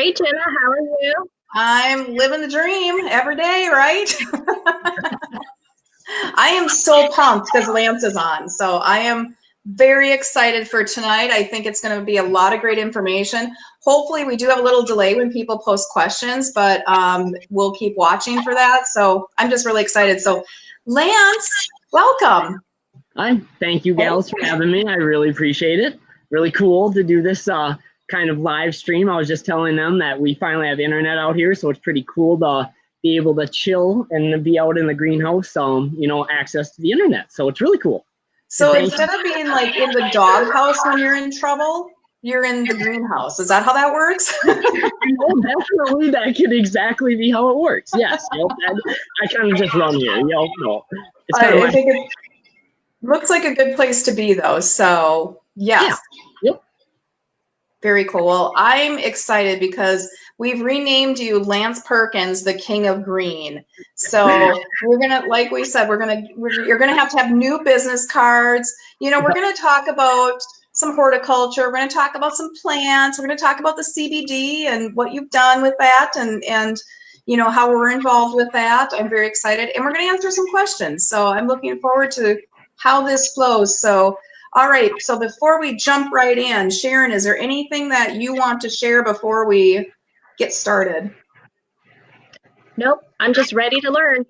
great, Jenna. How are you? I'm living the dream every day, right? I am so pumped because Lance is on. So I am very excited for tonight. I think it's going to be a lot of great information. Hopefully we do have a little delay when people post questions, but we'll keep watching for that. So I'm just really excited. So Lance, welcome. Hi, thank you gals for having me. I really appreciate it. Really cool to do this kind of live stream. I was just telling them that we finally have internet out here, so it's pretty cool to be able to chill and be out in the greenhouse, access to the internet. So it's really cool. So instead of being like in the doghouse when you're in trouble, you're in the greenhouse. Is that how that works? Definitely, that could exactly be how it works. Yes, I kind of just run here. It's kind I think it looks like a good place to be, though. So yes. Yeah. Yep. Very cool. Well, I'm excited because we've renamed you Lance Perkins, the King of Green. So we're gonna, like we said, you're gonna have to have new business cards. We're gonna talk about some horticulture. We're gonna talk about some plants. We're gonna talk about the CBD and what you've done with that, and how we're involved with that. I'm very excited, and we're gonna answer some questions. So I'm looking forward to how this flows. So. All right, so before we jump right in, Sharon, is there anything that you want to share before we get started? Nope, I'm just ready to learn.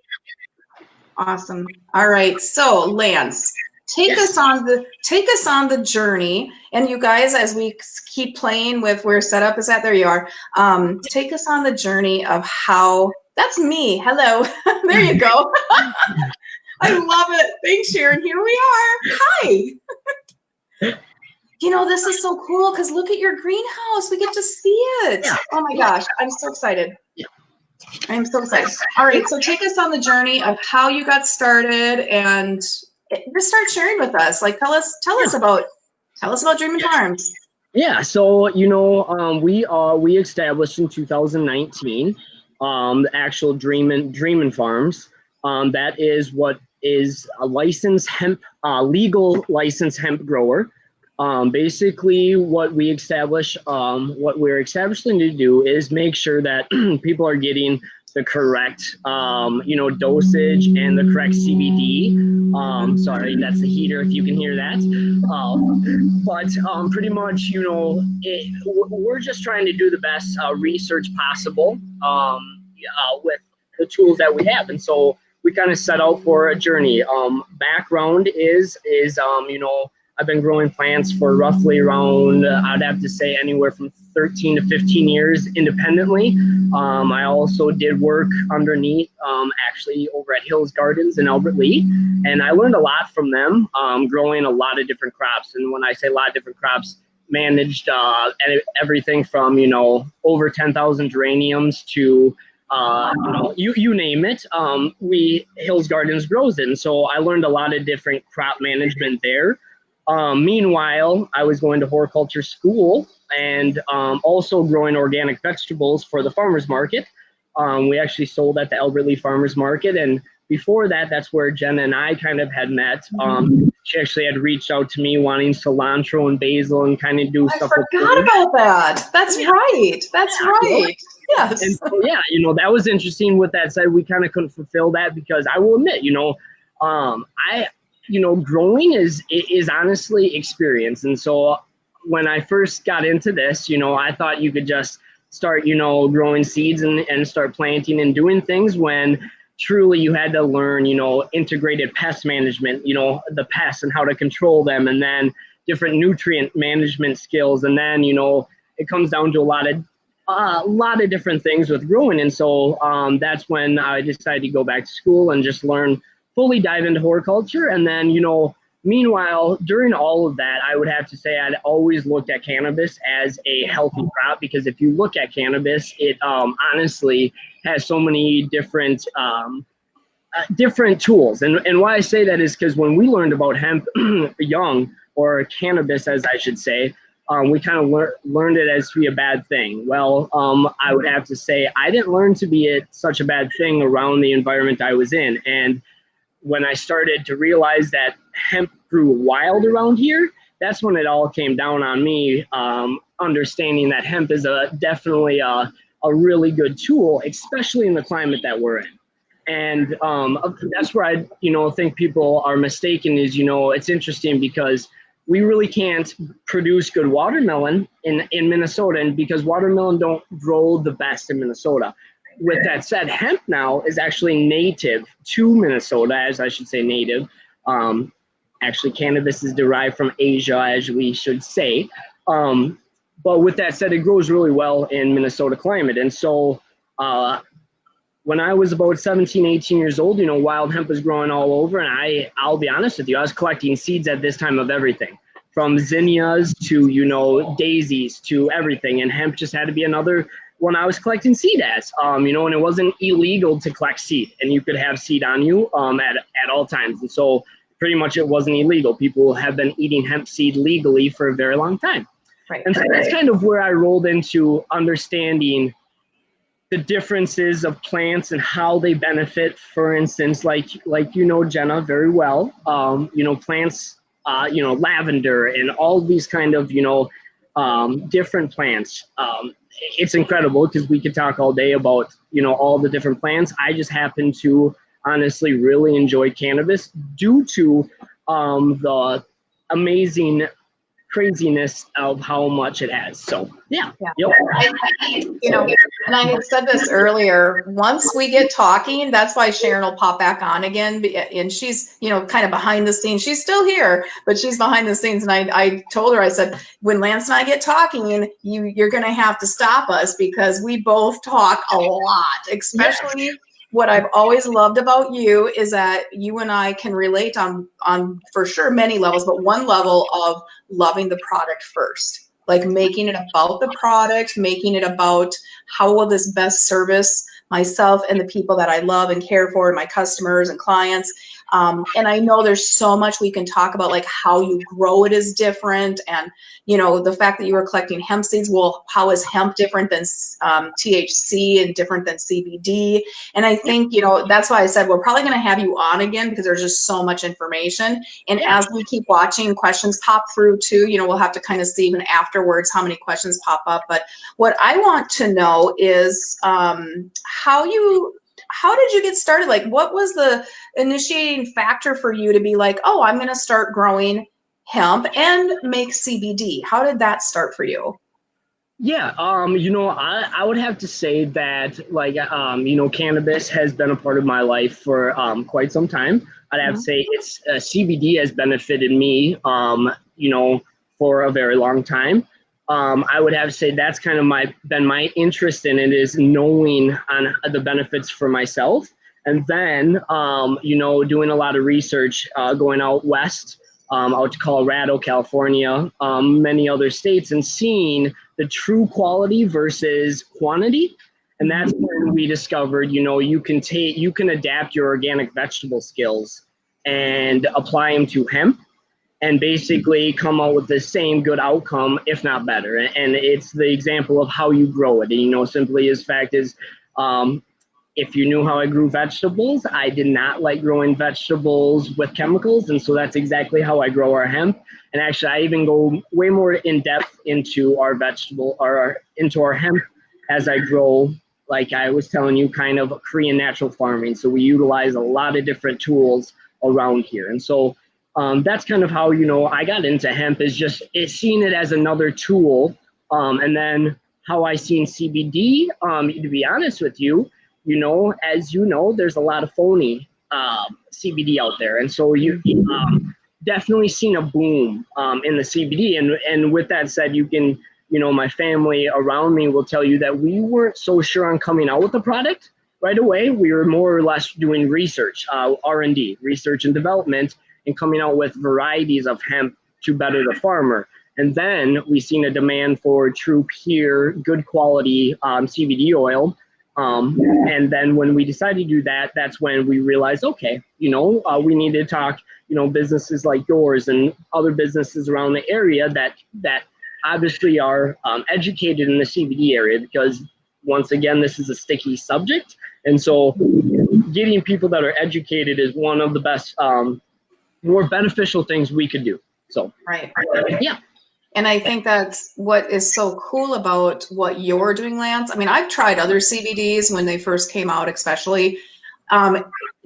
Awesome. All right, so Lance, take us on the journey, and you guys, as we keep playing with where setup is at, there you are. Take us on the journey of how. That's me. Hello. There you go. I love it. Thanks, Sharon. Here we are. Hi. This is so cool because look at your greenhouse. We get to see it. Yeah. Oh my gosh. I'm so excited. Yeah. I'm so excited. All right. So take us on the journey of how you got started and just start sharing with us. Like tell us about Dreamin Farms. Yeah. So, we established in 2019, the actual Dreamin Farms. That is what is a licensed legal licensed hemp grower. Basically what we're establishing to do is make sure that people are getting the correct, dosage and the correct CBD. Sorry, that's the heater if you can hear that. But pretty much, we're just trying to do the best research possible with the tools that we have. And so we kind of set out for a journey. Background is I've been growing plants for roughly around, I'd have to say anywhere from 13 to 15 years independently. I also did work underneath, actually over at Hills Gardens in Albert Lea, and I learned a lot from them, growing a lot of different crops. And when I say a lot of different crops, managed everything from, over 10,000 geraniums to, you name it. Hills Gardens grows it. And so I learned a lot of different crop management there. Meanwhile, I was going to horticulture school and also growing organic vegetables for the farmers market. We actually sold at the Albert Lea Farmers Market. And before that, that's where Jenna and I kind of had met. She actually had reached out to me wanting cilantro and basil and kind of do stuff. I forgot about that. That's right. That's right. Yes. And so, that was interesting. With that said, we kind of couldn't fulfill that because I will admit, growing is honestly experience. And so when I first got into this, I thought you could just start, growing seeds and start planting and doing things, when truly you had to learn, integrated pest management, the pests and how to control them, and then different nutrient management skills. And then, it comes down to a lot of different things with growing. And so that's when I decided to go back to school and just fully dive into horticulture. And then, meanwhile, during all of that, I would have to say I'd always looked at cannabis as a healthy crop, because if you look at cannabis, it honestly has so many different tools. And why I say that is because when we learned about hemp young, or cannabis, as I should say, we kind of learned it as to be a bad thing. Well, I would have to say I didn't learn to be such a bad thing around the environment I was in. And when I started to realize that hemp grew wild around here, that's when it all came down on me, understanding that hemp is definitely a really good tool, especially in the climate that we're in. And that's where I, think people are mistaken is, it's interesting because we really can't produce good watermelon in Minnesota, and because watermelon don't grow the best in Minnesota. With that said, hemp now is actually native to Minnesota, as I should say native. Actually, cannabis is derived from Asia, as we should say. But with that said, it grows really well in Minnesota climate. And so when I was about 17, 18 years old, wild hemp was growing all over. And I'll be honest with you, I was collecting seeds at this time of everything, from zinnias to, daisies to everything. And hemp just had to be another one I was collecting seed as, and it wasn't illegal to collect seed, and you could have seed on you at all times. And so pretty much it wasn't illegal. People have been eating hemp seed legally for a very long time. Right. And so that's kind of where I rolled into understanding the differences of plants and how they benefit. For instance, like Jena very well, plants, lavender and all these kind of, different plants. It's incredible because we could talk all day about, all the different plants. I just happen to honestly really enjoy cannabis due to the amazing craziness of how much it has. So yeah. Yep. And I had said this earlier, once we get talking, that's why Sharon will pop back on again. And she's, kind of behind the scenes. She's still here, but she's behind the scenes. And I told her, I said, when Lance and I get talking, you're going to have to stop us because we both talk a lot, especially what I've always loved about you is that you and I can relate on for sure many levels, but one level of loving the product first, like making it about the product, making it about how will this best service myself and the people that I love and care for, and my customers and clients. And I know there's so much we can talk about, like how you grow it is different. And, the fact that you were collecting hemp seeds, well, how is hemp different than THC and different than CBD? And I think, that's why I said we're probably going to have you on again because there's just so much information. And as we keep watching, questions pop through too, we'll have to kind of see even afterwards how many questions pop up. But what I want to know is how did you get started? Like, what was the initiating factor for you to be like, oh, I'm going to start growing hemp and make CBD? How did that start for you? Yeah, I would have to say that, like, cannabis has been a part of my life for quite some time. I'd have to say it's CBD has benefited me, for a very long time. I would have to say that's kind of been my interest in it, is knowing on the benefits for myself. And then, doing a lot of research, going out west, out to Colorado, California, many other states, and seeing the true quality versus quantity. And that's when we discovered, you can adapt your organic vegetable skills and apply them to hemp and basically come out with the same good outcome, if not better. And it's the example of how you grow it. And, simply as fact is, if you knew how I grew vegetables, I did not like growing vegetables with chemicals. And so that's exactly how I grow our hemp. And actually, I even go way more in depth into our into our hemp as I grow, like I was telling you, kind of Korean natural farming. So we utilize a lot of different tools around here. And so that's kind of how, I got into hemp, is just seeing it as another tool. And then how I seen CBD, to be honest with you, as there's a lot of phony CBD out there. And so you definitely seen a boom in the CBD. And with that said, you can, my family around me will tell you that we weren't so sure on coming out with the product right away. We were more or less doing research, R&D, research and development, and coming out with varieties of hemp to better the farmer. And then we seen a demand for true, pure, good quality CBD oil. And then when we decided to do that, that's when we realized, okay, we need to talk, businesses like yours and other businesses around the area that obviously are educated in the CBD area, because once again, this is a sticky subject. And so getting people that are educated is one of the best, more beneficial things we could do. So, Right. yeah. And I think that's what is so cool about what you're doing, Lance. I mean, I've tried other CBDs when they first came out, especially.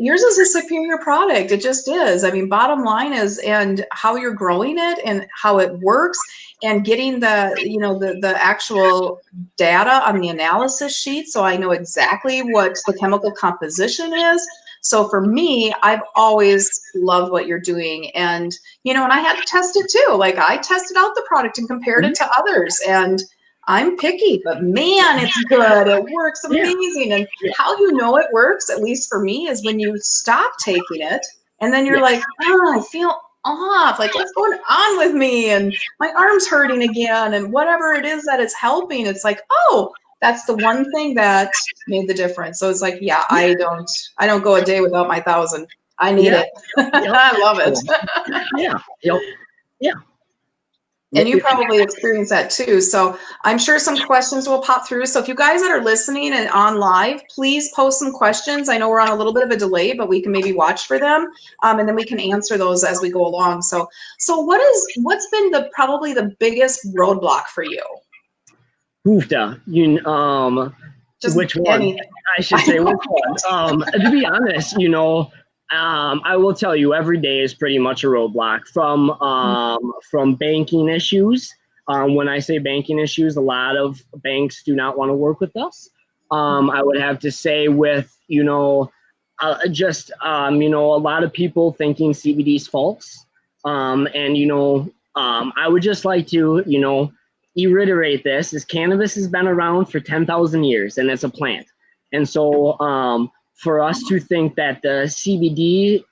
Yours is a superior product. It just is. I mean, bottom line is, and how you're growing it and how it works and getting the actual data on the analysis sheet. So I know exactly what the chemical composition is. So for me, I've always loved what you're doing. And, and I had to test it too. Like I tested out the product and compared it to others, and I'm picky, but man, it's good. It works amazing. And how you know it works, at least for me, is when you stop taking it and then you're like, oh, I feel off. Like, what's going on with me? And my arm's hurting again. And whatever it is that is helping, it's like, oh, that's the one thing that made the difference. So it's like, yeah, I don't go a day without my 1,000. I need it. I love it. Yeah. And you probably experience that too. So I'm sure some questions will pop through. So if you guys that are listening and on live, please post some questions. I know we're on a little bit of a delay, but we can maybe watch for them. And then we can answer those as we go along. So what's been probably the biggest roadblock for you? Hoofda. Which one? Anything. I should say which one. To be honest, I will tell you, every day is pretty much a roadblock from banking issues. When I say banking issues, a lot of banks do not want to work with us. I would have to say with, a lot of people thinking CBD is false. I would just like to, reiterate this, is cannabis has been around for 10,000 years and it's a plant. And so, for us to think that the CBD,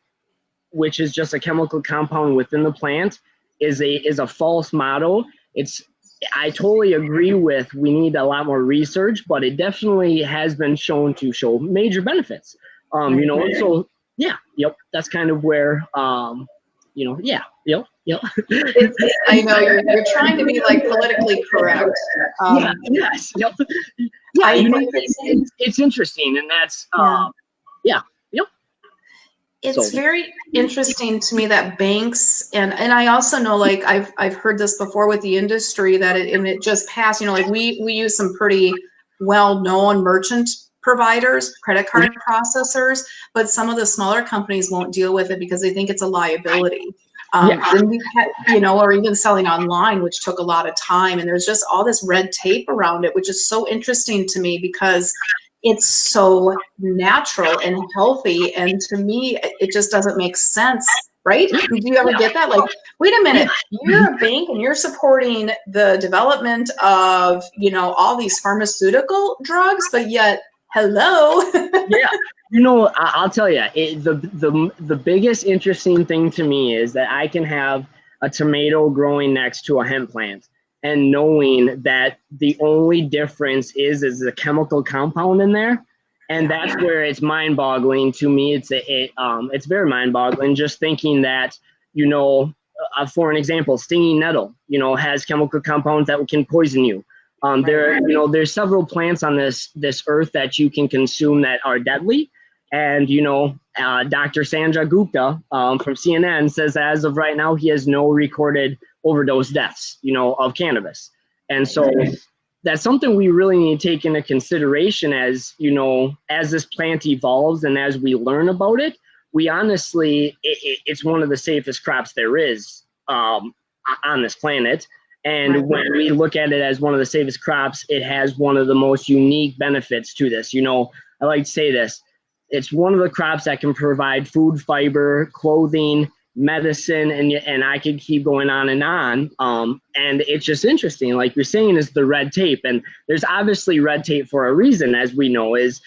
which is just a chemical compound within the plant, is a false motto. I totally agree with, we need a lot more research, but it definitely has been shown to show major benefits. So that's kind of where, I know you're trying to be like politically correct. Yes. It's interesting, and that's It's very interesting to me that banks and I also know, like I've heard this before with the industry, that it just passed. Like we use some pretty well-known merchant providers, credit card processors, but some of the smaller companies won't deal with it because they think it's a liability. And we had, or even selling online, which took a lot of time. And there's just all this red tape around it, which is so interesting to me because it's so natural and healthy. And to me, it just doesn't make sense, right? Do you ever get that? Like, wait a minute, you're a bank and you're supporting the development of, all these pharmaceutical drugs, but yet, hello. I'll tell you, the biggest interesting thing to me is that I can have a tomato growing next to a hemp plant, and knowing that the only difference is a chemical compound in there. And that's where it's mind-boggling to me. It's very mind-boggling just thinking that, for an example, stinging nettle, has chemical compounds that can poison you. There's several plants on this earth that you can consume that are deadly. And, Dr. Sanjay Gupta from CNN says as of right now, he has no recorded overdose deaths, of cannabis. And so that's something we really need to take into consideration as, as this plant evolves and as we learn about it. We honestly, it's one of the safest crops there is on this planet. And when we look at it as one of the safest crops, it has one of the most unique benefits to this. I like to say this. It's one of the crops that can provide food, fiber, clothing, medicine, and I could keep going on and on. And it's just interesting, like you're saying, is the red tape. And there's obviously red tape for a reason, as we know, is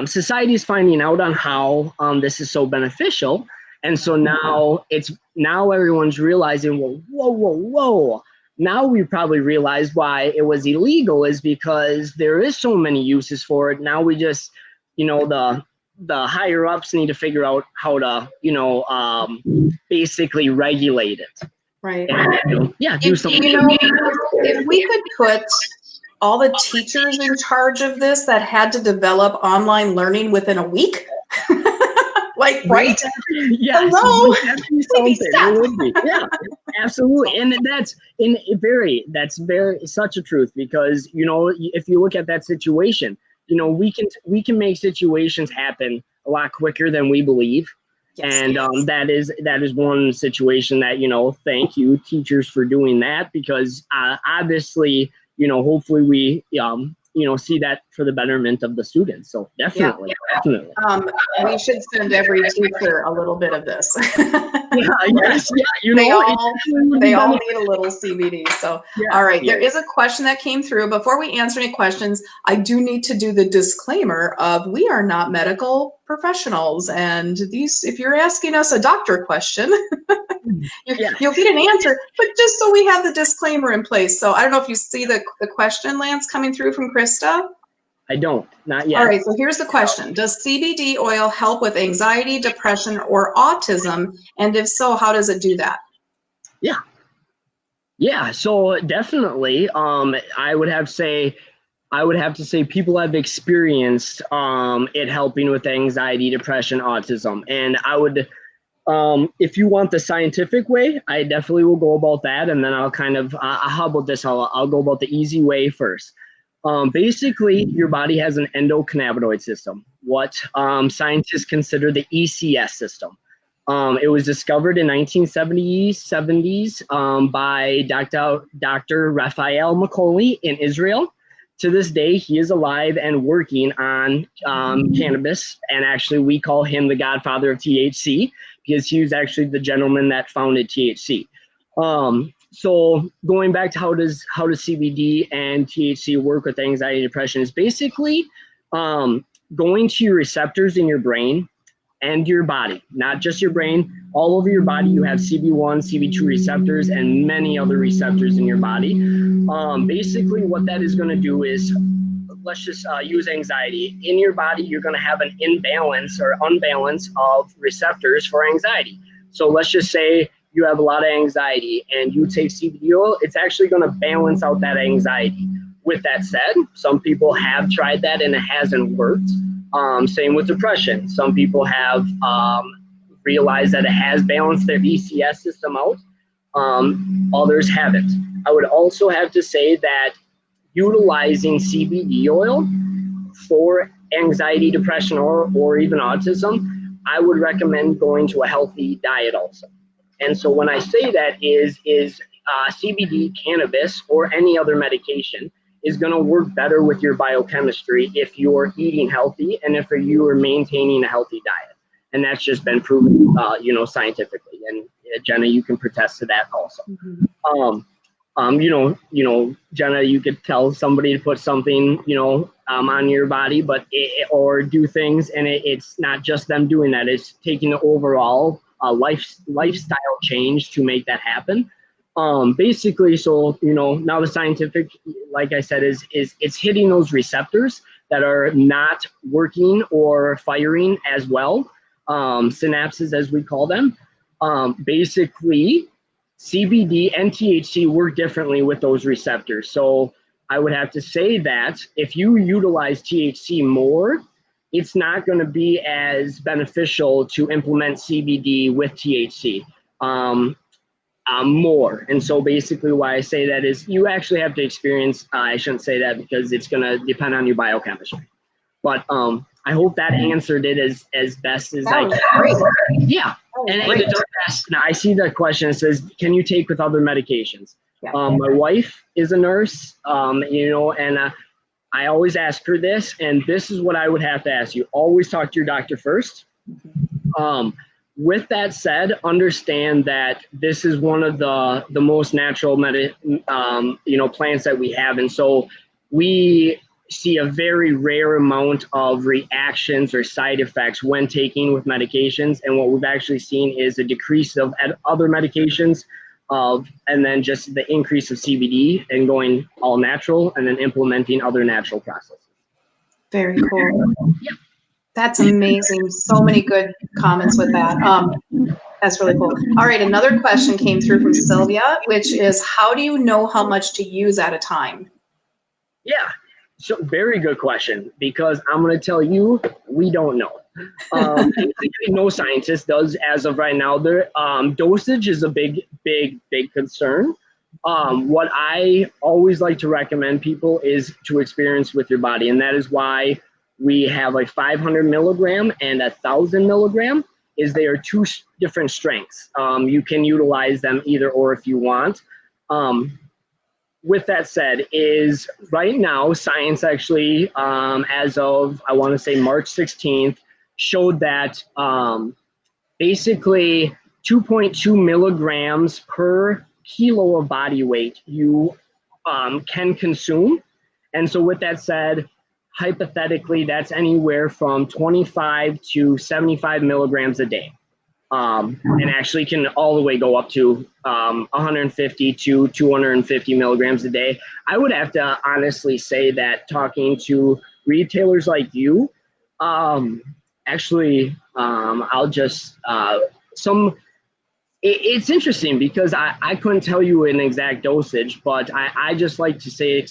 society is finding out on how this is so beneficial. And so now everyone's realizing, well, whoa. Now we probably realize why it was illegal, is because there is so many uses for it. Now we just, the higher ups need to figure out how to, basically regulate it. Right. And, do something. If we could put all the teachers in charge of this that had to develop online learning within a week, Like, right? Yes, Hello? definitely Maybe something. stop. It would be. Yeah, absolutely. And that's very such a truth, because if you look at that situation, we can make situations happen a lot quicker than we believe. Yes. And that is one situation that, thank you teachers for doing that, because obviously, hopefully we see that for the betterment of the students. So definitely. We should send every teacher a little bit of this. Yeah, yes, yeah, they all need a little CBD. So, all right, there is a question that came through. Before we answer any questions, I do need to do the disclaimer of we are not medical professionals, and if you're asking us a doctor question, you'll get an answer. But just so we have the disclaimer in place. So I don't know if you see the question, Lance, coming through from Krista. I don't, not yet. All right, so here's the question. Does CBD oil help with anxiety, depression, or autism? And if so, how does it do that? Yeah, so definitely, I would have to say people have experienced it helping with anxiety, depression, autism. And I would, if you want the scientific way, I definitely will go about that. And then I'll kind of, how about this? I'll go about the easy way first. Basically, your body has an endocannabinoid system, what scientists consider the ECS system. It was discovered in 1970s by Dr. Raphael Macaulay in Israel. To this day, he is alive and working on cannabis, and actually we call him the godfather of THC, because he was actually the gentleman that founded THC. So going back to how does CBD and THC work with anxiety and depression is basically going to your receptors in your brain and your body, not just your brain, all over your body. You have CB1, CB2 receptors and many other receptors in your body. Basically what that is going to do is, let's just use anxiety. In your body, you're going to have an imbalance or unbalance of receptors for anxiety. So let's just say you have a lot of anxiety and you take CBD oil, it's actually going to balance out that anxiety. With that said, some people have tried that and it hasn't worked. Same with depression. Some people have realized that it has balanced their ECS system out. Others haven't. I would also have to say that utilizing CBD oil for anxiety, depression, or even autism, I would recommend going to a healthy diet also. And so when I say that is CBD, cannabis, or any other medication is going to work better with your biochemistry if you're eating healthy and if you are maintaining a healthy diet. And that's just been proven, scientifically. And Jena, you can protest to that also. Jena, you could tell somebody to put something, on your body, but or do things, and it's not just them doing that. It's taking the overall lifestyle change to make that happen. Basically, so now the scientific, like I said, is it's hitting those receptors that are not working or firing as well, synapses as we call them. Basically, CBD and THC work differently with those receptors. So I would have to say that if you utilize THC more, it's not going to be as beneficial to implement CBD with THC more. And so basically why I say that is you actually have to experience, I shouldn't say that because it's going to depend on your biochemistry. But I hope that answered it as best as I can. Great. Yeah. And it does ask, now I see the question, it says, can you take with other medications? Yeah. My wife is a nurse, and I always ask her this, and this is what I would have to ask you. Always talk to your doctor first. With that said, understand that this is one of the most natural plants that we have. And so we see a very rare amount of reactions or side effects when taking with medications. And what we've actually seen is a decrease of other medications and then just the increase of CBD and going all natural and then implementing other natural processes. Very cool. Yeah. That's amazing. So many good comments with that. That's really cool. All right, another question came through from Sylvia, which is, how do you know how much to use at a time? Yeah, so very good question, because I'm going to tell you, we don't know. No scientist does as of right now. Their dosage is a big concern. What I always like to recommend people is to experience with your body, and that is why we have a 500 milligram and 1,000 milligram. Is they are two different strengths. You can utilize them either or if you want. With that said, is right now science actually, as of I want to say March 16th, showed that basically 2.2 milligrams per kilo of body weight you can consume. And so with that said, hypothetically, that's anywhere from 25 to 75 milligrams a day. And actually can all the way go up to 150 to 250 milligrams a day. I would have to honestly say that talking to retailers like you, I'll just it's interesting because I couldn't tell you an exact dosage, but I just like to say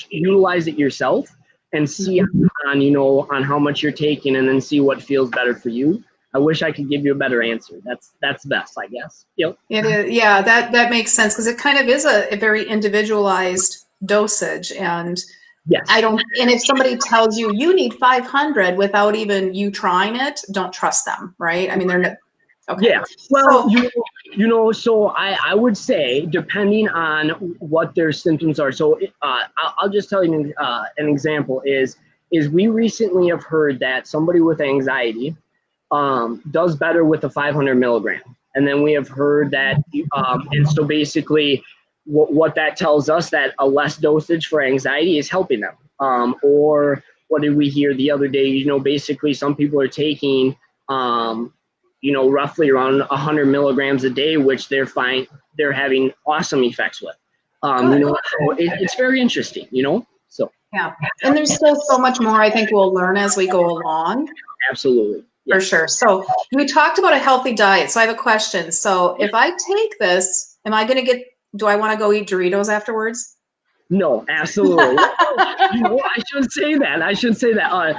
utilize it yourself and see on how much you're taking, and then see what feels better for you. I wish I could give you a better answer. That's best, I guess. Yep. It is, yeah, that makes sense because it kind of is a very individualized dosage. And Yes. and if somebody tells you you need 500 without even you trying it, don't trust them, right? I mean, they're not. Okay. Yeah. Well, so I would say depending on what their symptoms are. So I'll just tell you an example is we recently have heard that somebody with anxiety does better with a 500 milligram. And then we have heard that, and so basically what that tells us that a less dosage for anxiety is helping them. Or what did we hear the other day? Basically some people are taking, roughly around 100 milligrams a day, which they're having awesome effects with. So it's very interesting, so. Yeah. And there's still so much more I think we'll learn as we go along. Absolutely. For sure. So we talked about a healthy diet. So I have a question. So if I take this, do I want to go eat Doritos afterwards? No, absolutely. I should say that.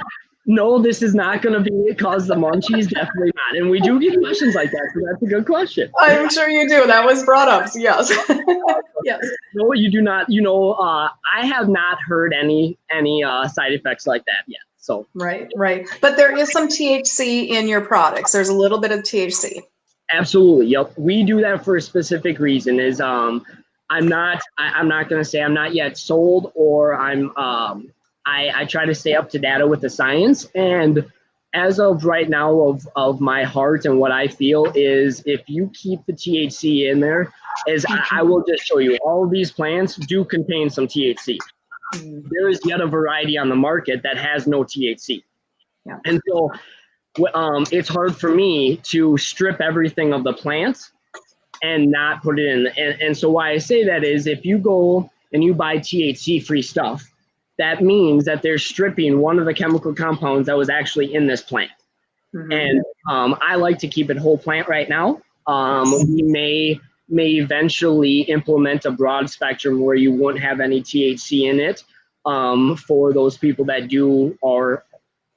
No, this is not going to cause the munchies. Definitely not. And we do get questions like that, so that's a good question. I'm sure you do. That was brought up. So yes. Yes. No, you do not. I have not heard any side effects like that yet. So right. But there is some THC in your products. There's a little bit of THC. Absolutely. Yep. We do that for a specific reason. Is I'm not going to say I'm not yet sold, or I try to stay up to data with the science. And as of right now, of my heart and what I feel is, if you keep the THC in there, I will just show you, all of these plants do contain some THC. There is yet a variety on the market that has no THC. Yeah. And so it's hard for me to strip everything of the plants and not put it in. And so why I say that is, if you go and you buy THC-free stuff, that means that they're stripping one of the chemical compounds that was actually in this plant. Mm-hmm. And I like to keep it whole plant right now. We may eventually implement a broad spectrum where you won't have any THC in it, for those people that do or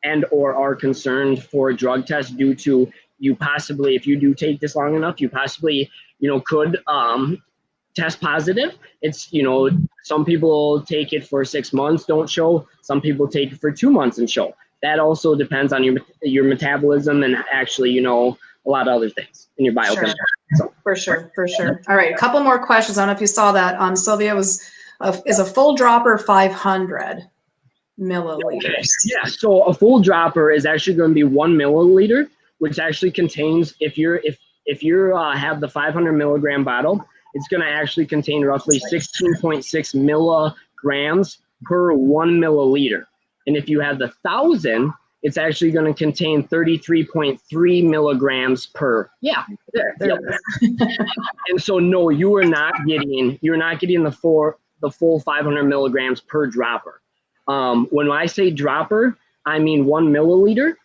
are concerned for a drug test, due to you possibly, if you do take this long enough, you possibly could test positive. It's some people take it for 6 months, don't show. Some people take it for 2 months and show. That also depends on your metabolism and actually a lot of other things in your biochemistry. Sure. So. For sure. All right, a couple more questions. I don't know if you saw that. Sylvia is a full dropper 500 milliliters. Okay. Yeah, so a full dropper is actually going to be 1 milliliter, which actually contains, if you have the 500 milligram bottle, it's going to actually contain roughly 16.6 milligrams per 1 milliliter. And if you have the 1,000, it's actually going to contain 33.3 milligrams per. Yeah, there. Yep. And so no, you're not getting the full 500 milligrams per dropper. When I say dropper, I mean 1 milliliter.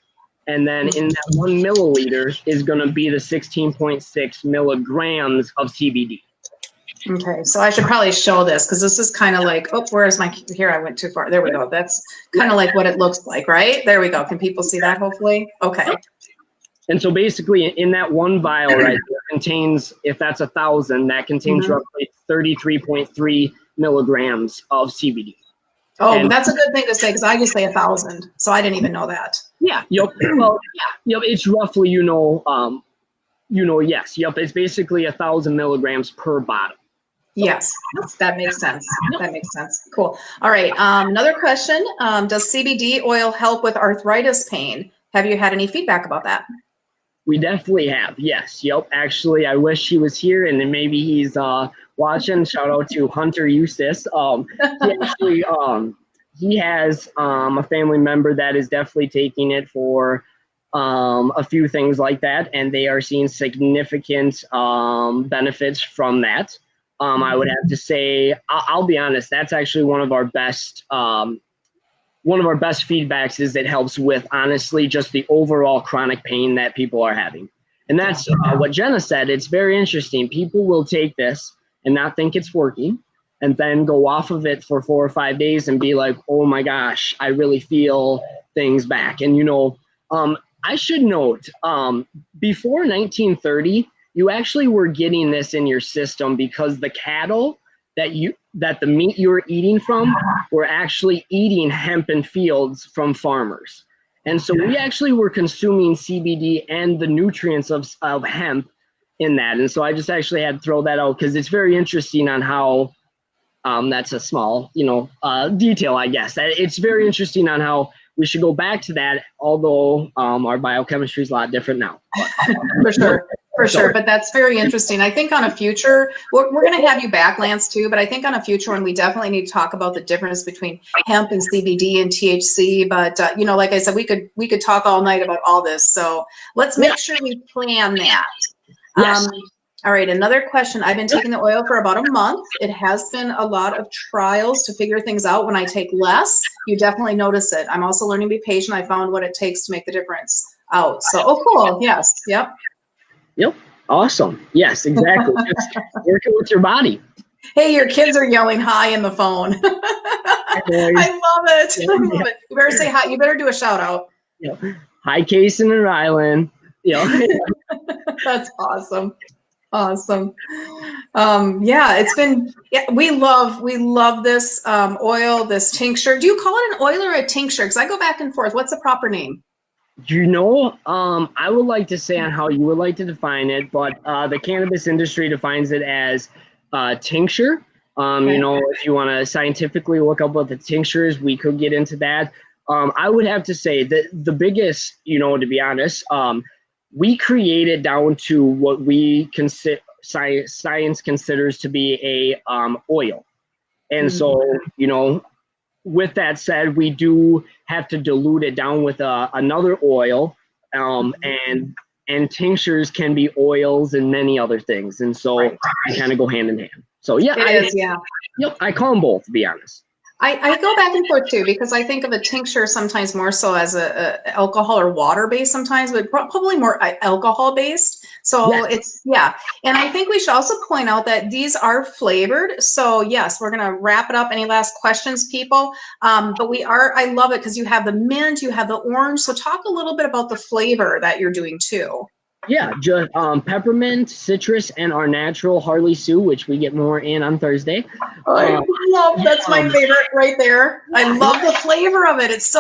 And then in that 1 milliliter is going to be the 16.6 milligrams of CBD. Okay, so I should probably show this because this is kind of like, oh, where's my, here I went too far. There we go. That's kind of like what it looks like, right? There we go. Can people see that hopefully? Okay. And so basically in that one vial right there contains, if that's 1,000, that contains roughly 33.3 milligrams of CBD. Oh, And that's a good thing to say because I just say 1,000. So I didn't even know that. yeah, yep. Well, yeah, yep. It's roughly, yes, yep. It's basically 1,000 milligrams per bottle. Yes, that makes sense. That makes sense. Cool. All right. Another question. Does CBD oil help with arthritis pain? Have you had any feedback about that? We definitely have. Yes. Yep. Actually, I wish he was here and then maybe he's watching. Shout out to Hunter Eustace. He actually he has a family member that is definitely taking it for a few things like that, and they are seeing significant benefits from that. I would have to say, I'll be honest, that's actually one of our best feedbacks is it helps with, honestly, just the overall chronic pain that people are having. And that's what Jena said. It's very interesting. People will take this and not think it's working and then go off of it for 4 or 5 days and be like, oh my gosh, I really feel things back. And, I should note, before 1930, you actually were getting this in your system because the cattle that the meat you were eating from were actually eating hemp in fields from farmers. And so we actually were consuming CBD and the nutrients of hemp in that. And so I just actually had to throw that out because it's very interesting on how that's a small, detail, I guess. It's very interesting on how we should go back to that, although our biochemistry is a lot different now. For sure. For sure, but that's very interesting. I think on a future, we're going to have you back, Lance, too, but I think on a future one, we definitely need to talk about the difference between hemp and CBD and THC. But, like I said, we could talk all night about all this. So let's make sure we plan that. Yes. All right, another question. I've been taking the oil for about a month. It has been a lot of trials to figure things out. When I take less, you definitely notice it. I'm also learning to be patient. I found what it takes to make the difference out. So, oh, cool. Yes. Yep. Yep. Awesome. Yes, exactly. Just working with your body. Hey, your kids are yelling hi in the phone. I love it. I love it. You better say hi. You better do a shout out. Yeah. Hi, Kason and Rylan. That's awesome. Awesome. It's been, we love this oil, this tincture. Do you call it an oil or a tincture? Because I go back and forth. What's the proper name? I would like to say on how you would like to define it, but the cannabis industry defines it as tincture. Okay. If you want to scientifically look up what the tincture is, we could get into that. I would have to say that the biggest, to be honest, we created down to what we consider science considers to be a oil. And so, with that said, we do have to dilute it down with another oil, and tinctures can be oils and many other things, and so they kind of go hand in hand. So I call them both, to be honest. I go back and forth too, because I think of a tincture sometimes more so as a alcohol or water based sometimes, but probably more alcohol based. So it's, And I think we should also point out that these are flavored. So yes, we're going to wrap it up. Any last questions, people? But I love it because you have the mint, you have the orange. So talk a little bit about the flavor that you're doing too. Yeah, just peppermint, citrus, and our natural Harley Sue, which we get more in on Thursday. That's my favorite right there. I love the flavor of it. It's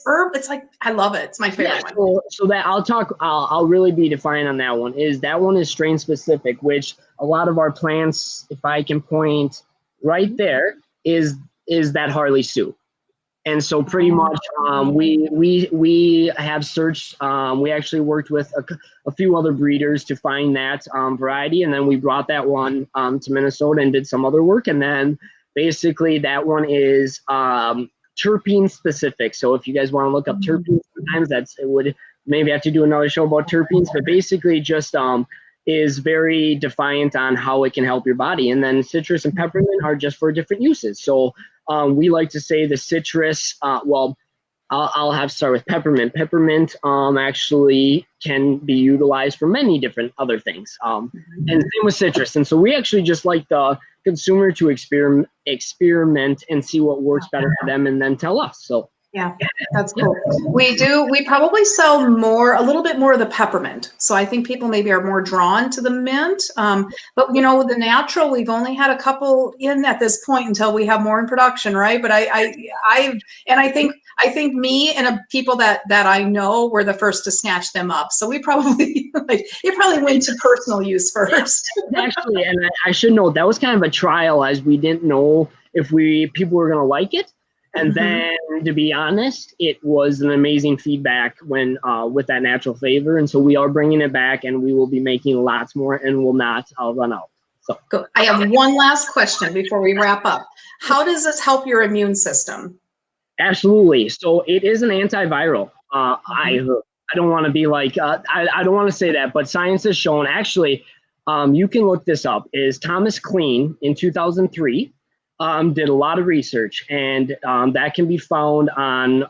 herb. It's like, I love it. It's my favorite one. So that I'll really be defining on that one. That one is strain specific, which a lot of our plants, if I can point right there, is that Harley Sue. And so pretty much we have searched, we actually worked with a few other breeders to find that variety. And then we brought that one to Minnesota and did some other work. And then basically that one is terpene specific. So if you guys want to look up terpenes, sometimes it would maybe have to do another show about terpenes, but basically just is very defiant on how it can help your body. And then citrus and peppermint are just for different uses. So we like to say the citrus, I'll have to start with peppermint. Peppermint actually can be utilized for many different other things. And same with citrus. And so we actually just like the consumer to experiment and see what works better for them and then tell us. So yeah, that's cool. We probably sell a little bit more of the peppermint. So I think people maybe are more drawn to the mint. But you know, with the natural, we've only had a couple in at this point until we have more in production, right? But I think me and people that I know were the first to snatch them up. So we probably it probably went to personal use first. Actually, and I should note that was kind of a trial, as we didn't know if people were going to like it. And then, to be honest, it was an amazing feedback when with that natural flavor. And so we are bringing it back, and we will be making lots more, and will not run out. So good. I have one last question before we wrap up. How does this help your immune system? Absolutely. So it is an antiviral. I don't want to be like I don't want to say that, but science has shown. Actually, you can look this up. Is Thomas Clean in 2003. Did a lot of research, and that can be found on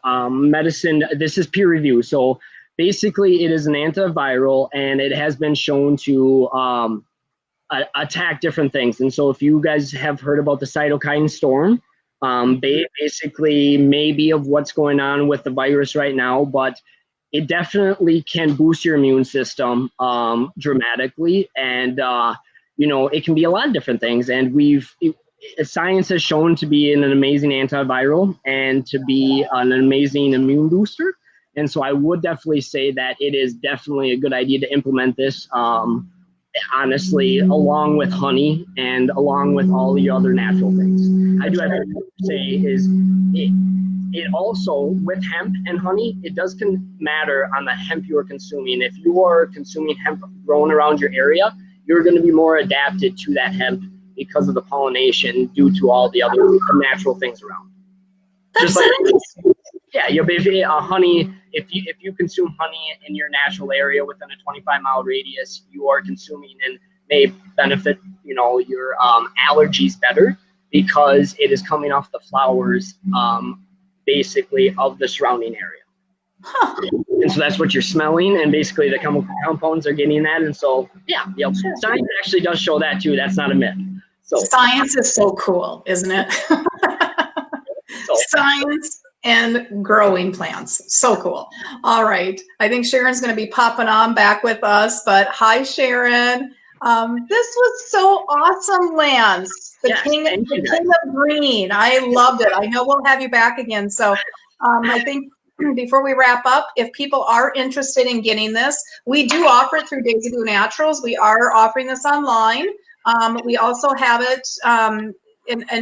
medicine. This is peer review. So basically, it is an antiviral, and it has been shown to attack different things. And so if you guys have heard about the cytokine storm, basically maybe of what's going on with the virus right now, but it definitely can boost your immune system dramatically. And, it can be a lot of different things. And science has shown to be an amazing antiviral and to be an amazing immune booster. And so I would definitely say that it is definitely a good idea to implement this, honestly, along with honey and along with all the other natural things. I do have to say is it also, with hemp and honey, it does matter on the hemp you are consuming. If you are consuming hemp grown around your area, you're going to be more adapted to that hemp because of the pollination due to all the other natural things around. That's Honey, if you consume honey in your natural area within a 25-mile radius, you are consuming and may benefit, your allergies better because it is coming off the flowers, basically, of the surrounding area. Huh. And so that's what you're smelling, and basically the chemical compounds are getting that. And so, science actually does show that too. That's not a myth. So science is so cool, isn't it? Science and growing plants. So cool. All right. I think Sharon's going to be popping on back with us, but hi, Sharon. This was so awesome, Lance. The king of green. I loved it. I know we'll have you back again. So I think before we wrap up, if people are interested in getting this, we do offer it through Daisy Blue Naturals. We are offering this online. We also have it, and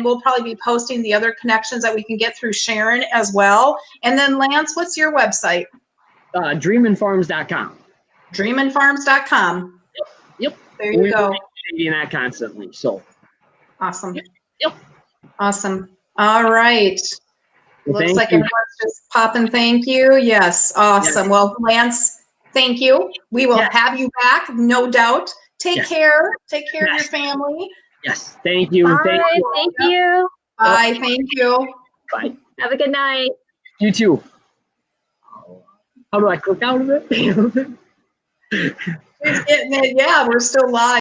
we'll probably be posting the other connections that we can get through Sharon as well. And then Lance, what's your website? DreaminFarms.com. DreaminFarms.com. Yep. There you go. We're doing that constantly. So awesome. Yep. Awesome. All right. Well, looks like everyone's just popping thank you. Yes. Awesome. Yes. Well, Lance, thank you. We will have you back, no doubt. Take care. Take care of your family. Yes. Thank you. Bye. Thank you. Bye. Thank you. Bye. Have a good night. You too. How do I click out of it? Yeah, we're still live.